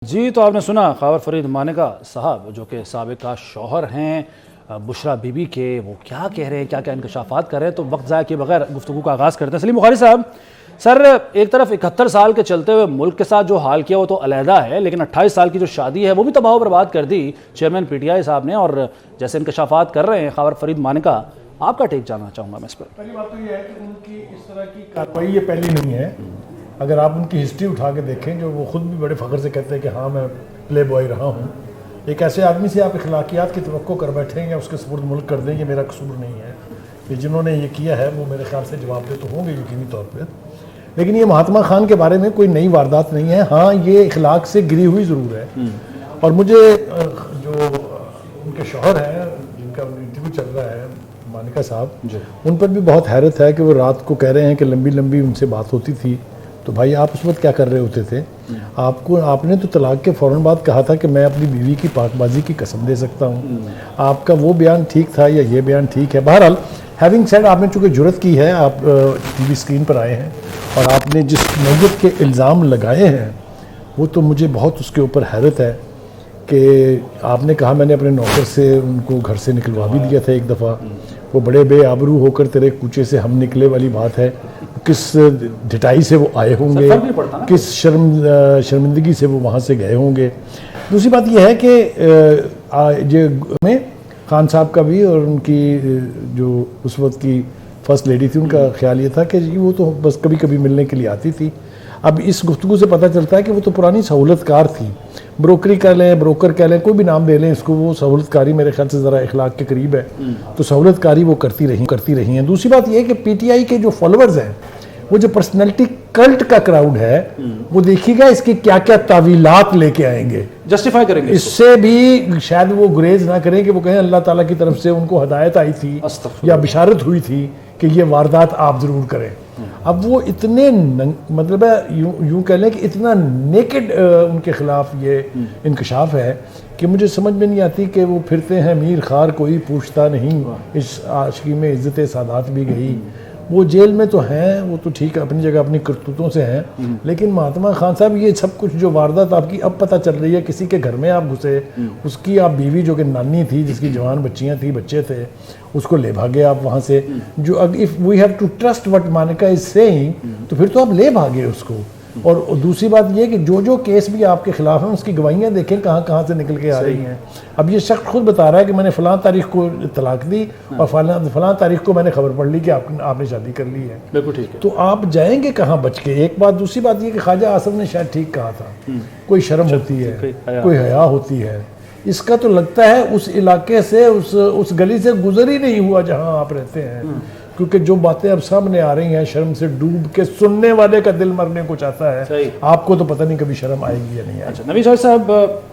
जी, तो आपने सुना खावर फरीद मानेका साहब जो कि साबिका शौहर हैं बुशरा बीबी के, वो क्या कह रहे हैं, क्या क्या इंकशाफात कर रहे हैं। तो वक्त ज़ाया किए बगैर गुफ्तगू का आगाज़ करते हैं। सलीम बुखारी साहब, सर एक तरफ 71 साल के चलते हुए मुल्क के साथ जो हाल किया वो तो अलहदा है, लेकिन 28 साल की जो शादी है वो भी तबाह बर्बाद कर दी चेयरमैन PTI साहब ने। और जैसे इंकशाफात कर रहे हैं खावर फरीद मानेका, आपका टेक जानना चाहूँगा मैं इस पर। पहली बात तो ये है कि उनकी इस तरह की कार्रवाई ये पहली नहीं है। अगर आप उनकी हिस्ट्री उठा के देखें, जो वो खुद भी बड़े फ़ख्र से कहते हैं कि हाँ मैं प्ले बॉय रहा हूँ, एक ऐसे आदमी से आप अखलाकियात की तवक्को कर बैठेंगे, उसके सुपुर्द मुल्क कर दें, ये मेरा कसूर नहीं है। ये जिन्होंने ये किया है वो मेरे ख्याल से जवाबदेह तो होंगे यकीनी तौर पर। लेकिन ये महात्मा खान के बारे में कोई नई वारदात नहीं है। हाँ, ये अखलाक से गिरी हुई ज़रूर है। और मुझे जो उनके शौहर हैं जिनका इंटरव्यू चल रहा है मानिका साहब, उन पर भी बहुत हैरत है कि वो रात को कह रहे हैं कि लंबी लंबी उनसे बात होती थी। तो भाई आप उस वक्त क्या कर रहे होते थे? आपने तो तलाक के फ़ौरन बाद कहा था कि मैं अपनी बीवी की पाकबाजी की कसम दे सकता हूँ। आपका वो बयान ठीक था या ये बयान ठीक है? बहरहाल हैविंग सेड, आपने चूँकि जुर्रत की है, आप TV स्क्रीन पर आए हैं और आपने जिस नौयत के इल्ज़ाम लगाए हैं वो तो मुझे बहुत उसके ऊपर हैरत है कि आपने कहा मैंने अपने नौकर से उनको घर से निकलवा भी दिया था एक दफ़ा। वो बड़े बेआबरू होकर तेरे कूचे से हम निकले वाली बात है। किस ढिठाई से वो आए होंगे, किस शर्मिंदगी से वो वहाँ से गए होंगे। दूसरी बात यह है कि में खान साहब का भी और उनकी जो उस वक्त की फर्स्ट लेडी थी, उनका ख्याल ये था कि जी वो तो बस कभी कभी मिलने के लिए आती थी। अब इस गुफ्तगू से पता चलता है कि वो तो पुरानी सहूलतकार थी। ब्रोकरी कह लें, ब्रोकर कह लें, कोई भी नाम दे लें इसको, वो सहूलतकारी मेरे ख्याल से ज़रा इखलाक के करीब है। तो सहूलतकारी वो करती रही हैं। दूसरी बात ये है कि PTI के जो फॉलोअर्स हैं, वो जो पर्सनैलिटी कल्ट का क्राउड है, वो देखिएगा इसकी क्या क्या तावीलात लेके आएंगे, जस्टिफाई करेंगे। इससे भी शायद वो गुरेज ना करें कि वो कहें अल्लाह ताला की तरफ से उनको हदायत आई थी या बिशारत हुई थी कि ये वारदात आप ज़रूर करें। अब वो इतने मतलब है यूँ कह लें कि इतना नेकेड उनके खिलाफ ये इंकशाफ है कि मुझे समझ में नहीं आती कि वो फिरते हैं मीर खार कोई पूछता नहीं, इस आशिकी में इज्जत सादात भी गई। वो जेल में तो हैं, वो तो ठीक है अपनी जगह अपनी करतूतों से हैं, लेकिन महात्मा खान साहब ये सब कुछ जो वारदात आपकी अब पता चल रही है, किसी के घर में आप घुसे, उसकी आप बीवी जो कि नानी थी, जिसकी जवान बच्चियां थी, बच्चे थे, उसको ले भागे आप वहाँ से। जो अब if we have to trust what Manika is saying, तो फिर तो आप ले भागे उसको। और दूसरी बात ये कि जो केस भी आपके खिलाफ है उसकी गवाहियाँ देखें कहाँ कहाँ से निकल के आ रही हैं। अब ये शख्स खुद बता रहा है कि मैंने फ़लाँ तारीख को तलाक दी और फ़लाँ तारीख को मैंने खबर पढ़ ली कि आपने शादी कर ली है। बिल्कुल ठीक है। तो आप जाएंगे कहाँ बच के? एक बात। दूसरी बात ये कि ख्वाजा आसफ ने शायद ठीक कहा था, कोई शर्म होती है, कोई हया होती है। इसका तो लगता है उस इलाके से, उस गली से गुजर ही नहीं हुआ जहाँ आप रहते हैं, क्योंकि जो बातें अब सामने आ रही हैं शर्म से डूब के सुनने वाले का दिल मरने को चाहता है। आपको तो पता नहीं कभी शर्म आएगी या नहीं आएगी। अच्छा, नबी साहब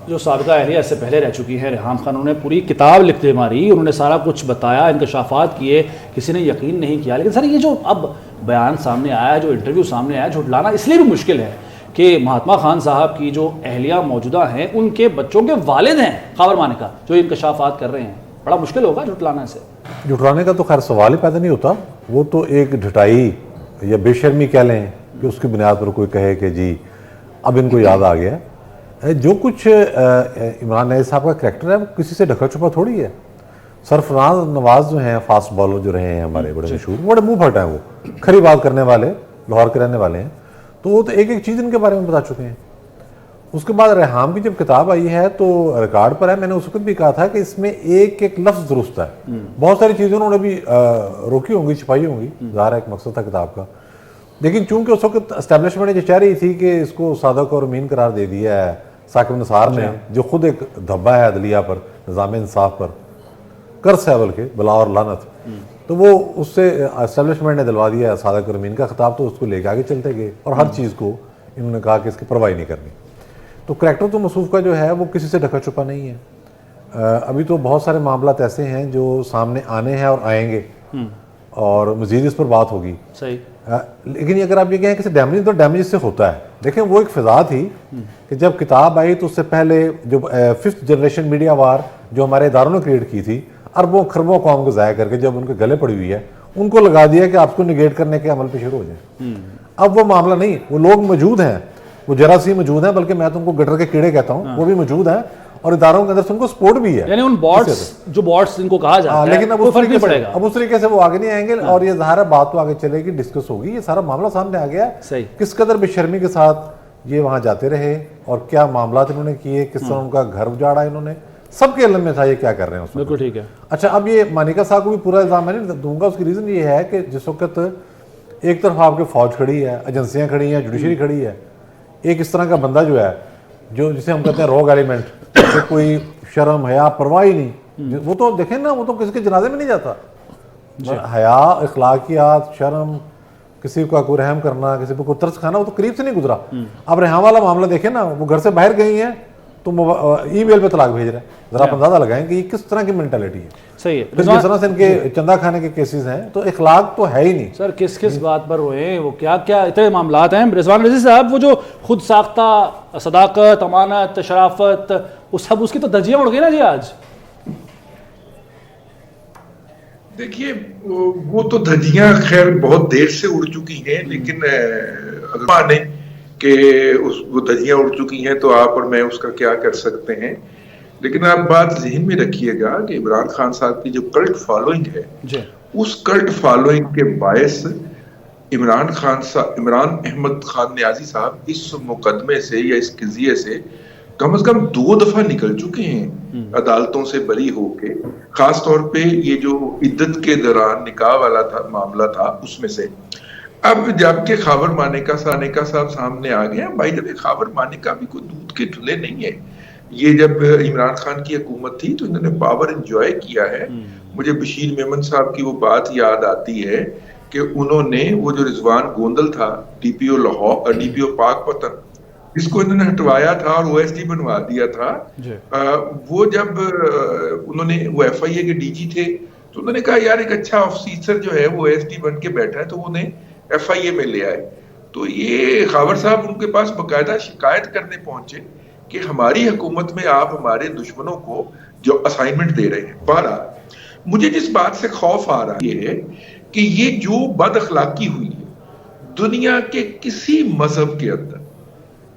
जो साबिका अहलिया इससे पहले रह चुकी हैं रेहाम खान, उन्होंने पूरी किताब लिखते मारी, उन्होंने सारा कुछ बताया, इंकशाफात किए, किसी ने यकीन नहीं किया। लेकिन सर ये जो अब बयान सामने आया है, जो इंटरव्यू सामने आया, झुटलाना इसलिए भी मुश्किल है कि महात्मा खान साहब की जो अहलिया मौजूदा हैं, उनके बच्चों के वालिद हैं खावर मानेका, जो इंकशाफात कर रहे हैं। बड़ा मुश्किल होगा झुटलाना से। जुटराने का तो खैर सवाल ही पैदा नहीं होता। वो तो एक ढिठाई या बेशर्मी कह लें कि उसकी बुनियाद पर कोई कहे कि जी अब इनको याद आ गया। जो कुछ इमरान नईम साहब का करैक्टर है वो किसी से ढका छुपा थोड़ी है। सरफराज नवाज जो हैं, फास्ट बॉलर जो रहे हैं हमारे बड़े मशहूर, बड़े मुँह फट हैं, वो खरी बात करने वाले, लाहौर के रहने वाले हैं, तो वो तो एक एक चीज़ इनके बारे में बता चुके हैं। उसके बाद रेहाम की जब किताब आई है तो रिकॉर्ड पर है, मैंने उस वक्त भी कहा था कि इसमें एक एक लफ्ज़ दुरुस्त है। बहुत सारी चीज़ें उन्होंने भी रोकी होंगी, छिपाई होंगी, ज़ाहिर है एक मकसद था किताब का। लेकिन चूंकि उस वक्त एस्टेब्लिशमेंट ये चाह रही थी कि इसको सादक और मीन करार दे दिया है साकिब निसार ने, जो खुद एक धब्बा है अदलिया पर, निज़ाम इंसाफ पर, कर्स है बल्कि बला और लानत, तो वो उससे एस्टेब्लिशमेंट ने दिलवा दिया सादक और मीन का खिताब। तो उसको लेके आगे चलते गए और हर चीज़ को इन्होंने कहा कि इसकी परवाही नहीं करनी। तो करैक्टर तो मसूफ का जो है वो किसी से ढका छुपा नहीं है। अभी तो बहुत सारे मामलात ऐसे हैं जो सामने आने हैं और आएंगे और मज़ीद इस पर बात होगी। सही। लेकिन अगर आप ये कहें कि डैमेज, तो डैमेज इससे होता है। देखें वो एक फ़िज़ा थी कि जब किताब आई तो उससे पहले जो 5th जनरेशन मीडिया वार जो हमारे इदारों ने क्रिएट की थी, अरबों खरबों कौम को ज़ाया करके जब उनके गले पड़ी हुई है, उनको लगा दिया कि आपको निगेट करने के अमल पे शुरू हो जाए। अब वो मामला नहीं, वो लोग मौजूद हैं वो जरासीम मौजूद है, बल्कि मैं तुमको गटर के कीड़े कहता हूँ, वो भी मौजूद है और इदारों के अंदर से उनको सपोर्ट भी है। यानी उन बॉट्स, जो बॉट्स जिनको कहा जाता है, लेकिन अब कोई उस फर्क नहीं तरीके से पड़ेगा। अब उस तरीके से वो आगे नहीं आएंगे और ये ज़ाहिर है बात तो आगे चलेगी, डिस्कस होगी, ये सारा मामला सामने आ गया। सही। किस कदर बेशर्मी के साथ ये वहां जाते रहे और क्या मामला इन्होंने किए, किस तरह उनका घर उजाड़ा इन्होंने, सबके इल्म में था ये क्या कर रहे हैं उसमें। बिल्कुल ठीक है। अच्छा, अब ये मानिका साहब को भी पूरा इल्जाम मैं नहीं दूंगा, उसकी रीज़न ये है कि जिस वक्त एक तरफ आपके फौज खड़ी है, एजेंसियां खड़ी हैं, जुडिशरी खड़ी है, एक इस तरह का बंदा जो है, जो जिसे हम कहते हैं रॉग एलिमेंट, तो कोई शर्म हया परवाह ही नहीं, वो तो देखें ना, वो तो किसी के जनाजे में नहीं जाता। हया, इखलाकियात, शर्म, किसी का कोई रहम करना, किसी पर कोई तरस खाना, वो तो करीब से नहीं गुजरा। अब रेहान वाला मामला देखें ना, वो घर से बाहर गई हैं तो ईमेल पे तलाक भेज रहे हैं, जरा आप अंदाजा लगाएं कि ये किस तरह की मेंटालिटी है। सही है। जिस तरह से इनके चंदा खाने के केसेस हैं, तो इखलाक तो है ही नहीं। सर किस किस बात पर रोए, वो क्या क्या इतने मामलात हैं। रिजवान रज़ी साहब, वो जो खुद साख्ता सदाकत, अमानत, शराफत, वो सब उसकी तो धज्जियां उड़ गई ना जी आज। देखिए, वो तो धज्जियां खैर बहुत देर से उड़ चुकी हैं, लेकिन अगर माने कि वो धज्जियां उड़ चुकी हैं तो आप और मैं उसका क्या कर सकते हैं। लेकिन आप बात ज़हन में रखिएगा कि इमरान खान साहब की जो कल्ट फॉलोइंग है जी, उस कल्ट फॉलोइंग के बायस इमरान अहमद खान न्याजी साहब इस मुकदमे से या इस क़ज़िये से कम से कम 2 दफा निकल चुके हैं अदालतों से बरी होके। खास तौर पे ये जो इद्दत के दौरान निकाह वाला था मामला था, उसमें से अब जबकि खावर मानेका साहब सामने आ गए, भाई जब खावर मानेका भी कोई दूध के धुले नहीं है। ये जब इमरान खान की हुकूमत थी तो इन्होंने पावर एंजॉय किया है। मुझे बशीर मेमन साहब की वो बात याद आती है कि उन्होंने वो जो रिजवान गोंदल था, डीपीओ लाहौर, डीपीओ पाकपतन, इसको इन्होंने हटवाया था और ओएसडी बनवा दिया था। वो जब उन्होंने वो एफआईए के डीजी थे तो उन्होंने कहा यार एक अच्छा ऑफिसर जो है वो ओएसडी बन के बैठा है, तो उन्हें एफआईए में ले आए। तो ये खावर साहब उनके पास बकायदा शिकायत करने पहुंचे कि हमारी हुकूमत में आप हमारे दुश्मनों को जो असाइनमेंट दे रहे हैं। बहरहाल मुझे जिस बात से खौफ आ रहा है कि ये जो बद अखलाकी हुई है दुनिया के किसी मजहब के अंदर,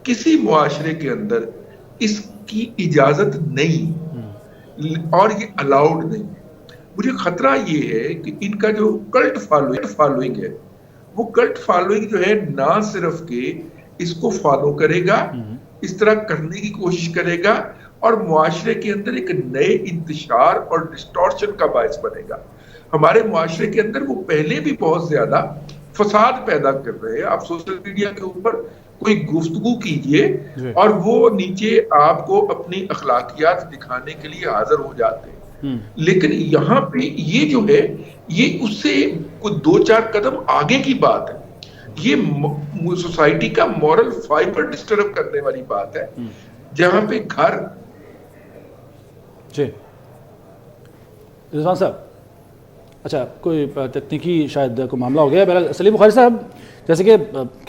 किसी मुआशरे के अंदर इसकी इजाजत नहीं और ये अलाउड नहीं है। मुझे खतरा ये है कि इनका जो कल्ट फॉलोइंग है, वो कल्ट फॉलोइंग जो है ना सिर्फ के इसको फॉलो करेगा, इस तरह करने की कोशिश करेगा और मुआशरे के अंदर एक नए इंतशार और डिस्टॉर्शन का बायस बनेगा। हमारे मुआशरे के अंदर वो पहले भी बहुत ज्यादा फसाद पैदा कर रहे हैं। आप सोशल मीडिया के ऊपर कोई गुफ्तगू कीजिए और वो नीचे आपको अपनी अखलाकियात दिखाने के लिए हाजिर हो जाते हैं। लेकिन यहाँ पे ये जो है ये उससे कुछ 2-4 कदम आगे की बात है। ये सोसाइटी का मॉरल फाइबर डिस्टर्ब करने वाली बात है, जहां पे घर जी रिजवान साहब, अच्छा कोई तकनीकी शायद कोई मामला हो गया। बहरहाल सलीम बुखारी साहब, जैसे कि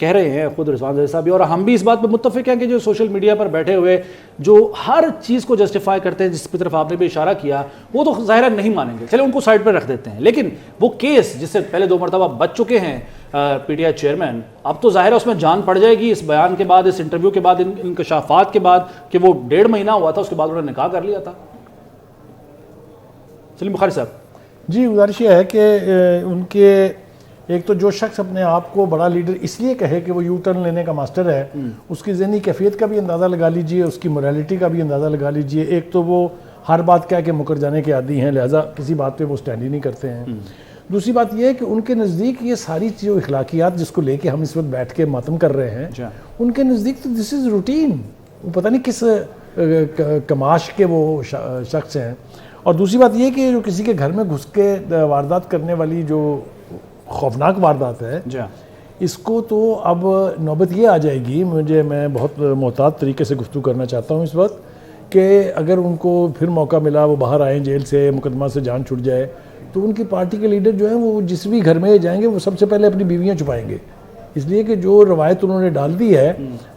कह रहे हैं खुद रिजवान रज़ी साहब भी और हम भी इस बात पर मुत्तफिक हैं कि जो सोशल मीडिया पर बैठे हुए जो हर चीज़ को जस्टिफाई करते हैं, जिसकी तरफ आपने भी इशारा किया, वो तो ज़ाहिर नहीं मानेंगे, चले उनको साइड पर रख देते हैं। लेकिन वो केस जिससे पहले 2 मरतबा बच चुके हैं पीटीआई चेयरमैन, अब तो ज़ाहिर है उसमें जान पड़ जाएगी इस बयान के बाद, इस इंटरव्यू के बाद, इन इंकशाफात के बाद कि वो 1.5 महीना हुआ था, उसके बाद उन्होंने निकाह कर लिया था। सलीम बुखारी साहब जी, गुजारिश ये है कि उनके एक तो जो शख्स अपने आप को बड़ा लीडर इसलिए कहे कि वो यू टर्न लेने का मास्टर है, उसकी ज़हनी कैफियत का भी अंदाज़ा लगा लीजिए, उसकी मोरालिटी का भी अंदाज़ा लगा लीजिए। एक तो वो हर बात कह के मुकर जाने के आदी हैं, लिहाजा किसी बात पे वो स्टैंड ही नहीं करते हैं। दूसरी बात यह है कि उनके नज़दीक ये सारी जो इखलाकियात जिसको लेके हम इस वक्त बैठ के मातम कर रहे हैं, उनके नज़दीक तो दिस इज़ रूटीन। वो पता नहीं किस कमाश के वो शख्स हैं। और दूसरी बात यह कि जो किसी के घर में घुस के वारदात करने वाली जो खौफनाक वारदात है, इसको तो अब नौबत ये आ जाएगी, मैं बहुत मोहतात तरीके से गुफ्तगू करना चाहता हूँ इस वक्त, कि अगर उनको फिर मौका मिला वो बाहर आए जेल से, मुकदमा से जान छूट जाए, तो उनकी पार्टी के लीडर जो हैं वो जिस भी घर में जाएंगे वो सबसे पहले अपनी बीवियाँ छुपाएंगे। इसलिए कि जो रवायत उन्होंने डाल दी है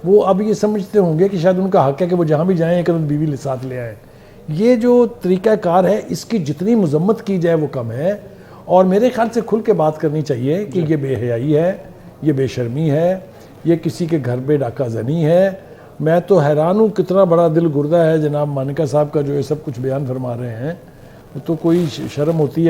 वो अब ये समझते होंगे कि शायद उनका हक है कि वो जहाँ भी जाएँ एक बीवी साथ ले आएँ। ये जो तरीक़ाकार है इसकी जितनी मजम्मत की जाए वो कम है। और मेरे ख्याल से खुल के बात करनी चाहिए कि ये बेहयाई है, ये बेशर्मी है, ये किसी के घर पे डाका जनी है। मैं तो हैरान हूँ कितना बड़ा दिल गुर्दा है जनाब मानिका साहब का जो ये सब कुछ बयान फरमा रहे हैं। तो कोई शर्म होती है।